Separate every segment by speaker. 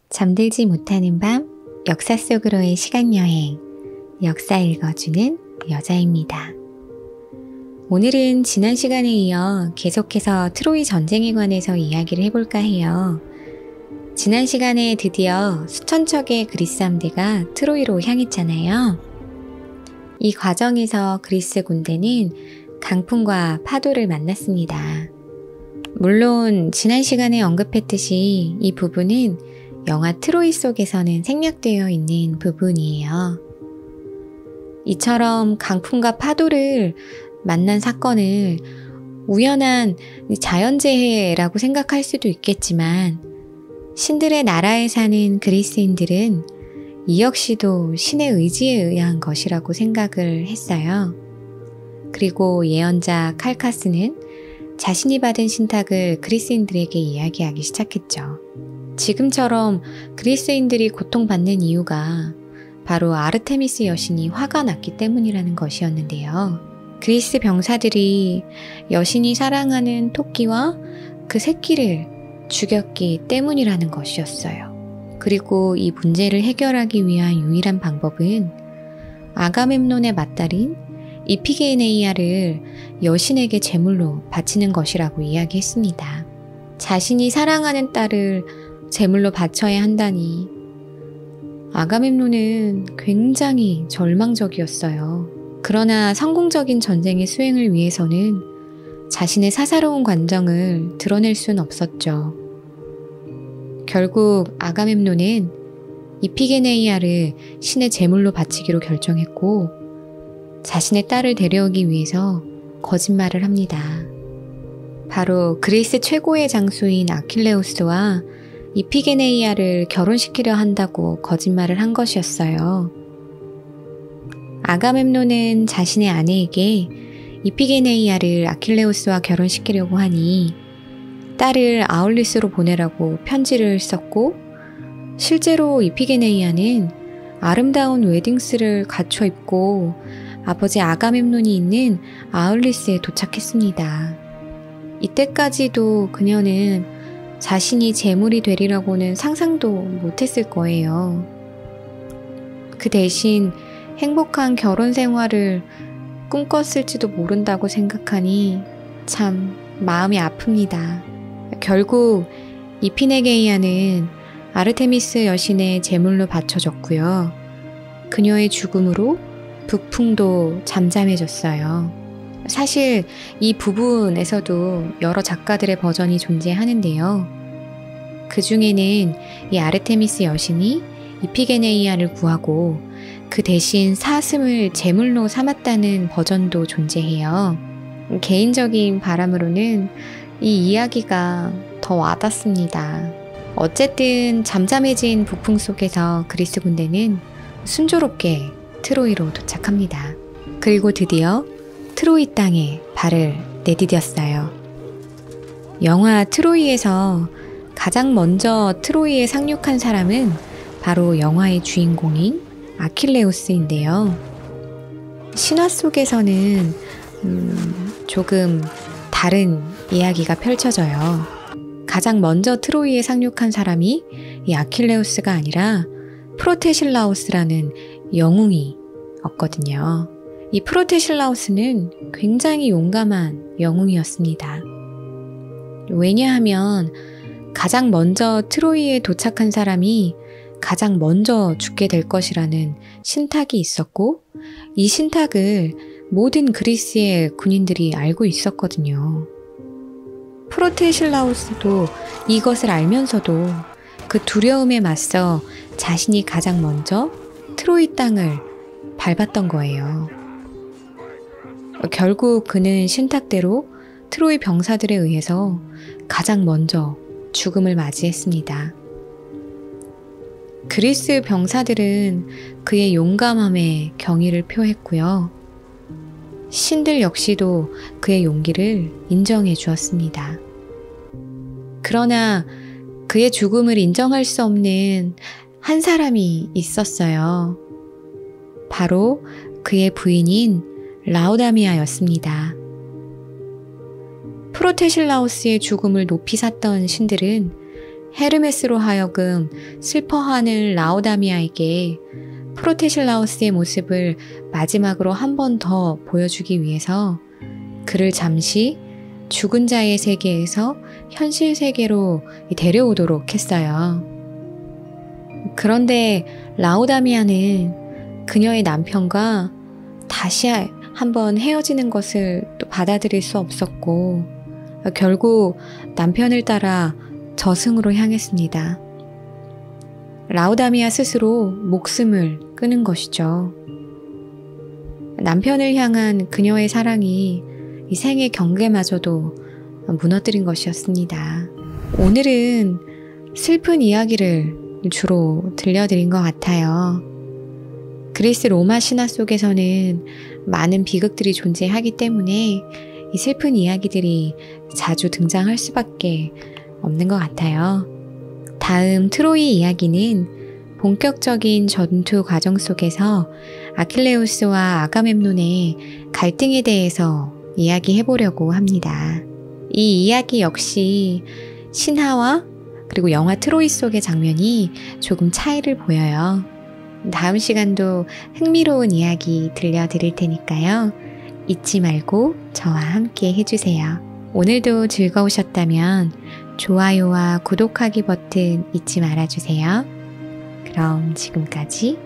Speaker 1: 잠들지 못하는 밤, 역사 속으로의 시간여행, 역사 읽어주는 여자입니다. 오늘은 지난 시간에 이어 계속해서 트로이 전쟁에 관해서 이야기를 해볼까 해요. 지난 시간에 드디어 수천 척의 그리스 함대가 트로이로 향했잖아요. 이 과정에서 그리스 군대는 강풍과 파도를 만났습니다. 물론 지난 시간에 언급했듯이 이 부분은 영화 트로이 속에서는 생략되어 있는 부분이에요. 이처럼 강풍과 파도를 만난 사건을 우연한 자연재해라고 생각할 수도 있겠지만 신들의 나라에 사는 그리스인들은 이 역시도 신의 의지에 의한 것이라고 생각을 했어요. 그리고 예언자 칼카스는 자신이 받은 신탁을 그리스인들에게 이야기하기 시작했죠. 지금처럼 그리스인들이 고통받는 이유가 바로 아르테미스 여신이 화가 났기 때문이라는 것이었는데요. 그리스 병사들이 여신이 사랑하는 토끼와 그 새끼를 죽였기 때문이라는 것이었어요. 그리고 이 문제를 해결하기 위한 유일한 방법은 아가멤논의 맏딸인 이피게네이아를 여신에게 제물로 바치는 것이라고 이야기했습니다. 자신이 사랑하는 딸을 제물로 바쳐야 한다니 아가멤논은 굉장히 절망적이었어요. 그러나 성공적인 전쟁의 수행을 위해서는 자신의 사사로운 관정을 드러낼 수는 없었죠. 결국 아가멤논은 이피게네이아를 신의 제물로 바치기로 결정했고 자신의 딸을 데려오기 위해서 거짓말을 합니다. 바로 그리스 최고의 장수인 아킬레우스와 이피게네이아를 결혼시키려 한다고 거짓말을 한 것이었어요. 아가멤논은 자신의 아내에게 이피게네이아를 아킬레우스와 결혼시키려고 하니 딸을 아울리스로 보내라고 편지를 썼고 실제로 이피게네이아는 아름다운 웨딩스를 갖춰 입고 아버지 아가멤논이 있는 아울리스에 도착했습니다. 이때까지도 그녀는 자신이 제물이 되리라고는 상상도 못했을 거예요. 그 대신 행복한 결혼 생활을 꿈꿨을지도 모른다고 생각하니 참 마음이 아픕니다. 결국 이피네게이아는 아르테미스 여신의 제물로 바쳐졌고요. 그녀의 죽음으로 북풍도 잠잠해졌어요. 사실 이 부분에서도 여러 작가들의 버전이 존재하는데요. 그 중에는 이 아르테미스 여신이 이피게네이아를 구하고 그 대신 사슴을 제물로 삼았다는 버전도 존재해요. 개인적인 바람으로는 이 이야기가 더 와닿습니다. 어쨌든 잠잠해진 북풍 속에서 그리스 군대는 순조롭게 트로이로 도착합니다. 그리고 드디어 트로이 땅에 발을 내디뎠어요. 영화 트로이에서 가장 먼저 트로이에 상륙한 사람은 바로 영화의 주인공인 아킬레우스인데요. 신화 속에서는 조금 다른 이야기가 펼쳐져요. 가장 먼저 트로이에 상륙한 사람이 이 아킬레우스가 아니라 프로테실라우스라는 영웅이었거든요. 이 프로테실라우스는 굉장히 용감한 영웅이었습니다. 왜냐하면 가장 먼저 트로이에 도착한 사람이 가장 먼저 죽게 될 것이라는 신탁이 있었고 이 신탁을 모든 그리스의 군인들이 알고 있었거든요. 프로테실라우스도 이것을 알면서도 그 두려움에 맞서 자신이 가장 먼저 트로이 땅을 밟았던 거예요. 결국 그는 신탁대로 트로이 병사들에 의해서 가장 먼저 죽음을 맞이했습니다. 그리스 병사들은 그의 용감함에 경의를 표했고요. 신들 역시도 그의 용기를 인정해 주었습니다. 그러나 그의 죽음을 인정할 수 없는 한 사람이 있었어요. 바로 그의 부인인 라우다미아였습니다. 프로테실라우스의 죽음을 높이 샀던 신들은 헤르메스로 하여금 슬퍼하는 라오다미아에게 프로테실라우스의 모습을 마지막으로 한 번 더 보여주기 위해서 그를 잠시 죽은 자의 세계에서 현실 세계로 데려오도록 했어요. 그런데 라오다미아는 그녀의 남편과 다시 한번 헤어지는 것을 또 받아들일 수 없었고 결국 남편을 따라 저승으로 향했습니다. 라오다미아 스스로 목숨을 끊은 것이죠. 남편을 향한 그녀의 사랑이 이 생의 경계마저도 무너뜨린 것이었습니다. 오늘은 슬픈 이야기를 주로 들려드린 것 같아요. 그리스 로마 신화 속에서는 많은 비극들이 존재하기 때문에 이 슬픈 이야기들이 자주 등장할 수밖에 없는 것 같아요. 다음 트로이 이야기는 본격적인 전투 과정 속에서 아킬레우스와 아가멤논의 갈등에 대해서 이야기해 보려고 합니다. 이 이야기 역시 신화와 그리고 영화 트로이 속의 장면이 조금 차이를 보여요. 다음 시간도 흥미로운 이야기 들려드릴 테니까요. 잊지 말고 저와 함께 해주세요. 오늘도 즐거우셨다면 좋아요와 구독하기 버튼 잊지 말아주세요. 그럼 지금까지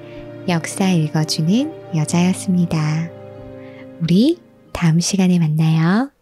Speaker 1: 역사 읽어주는 여자였습니다. 우리 다음 시간에 만나요.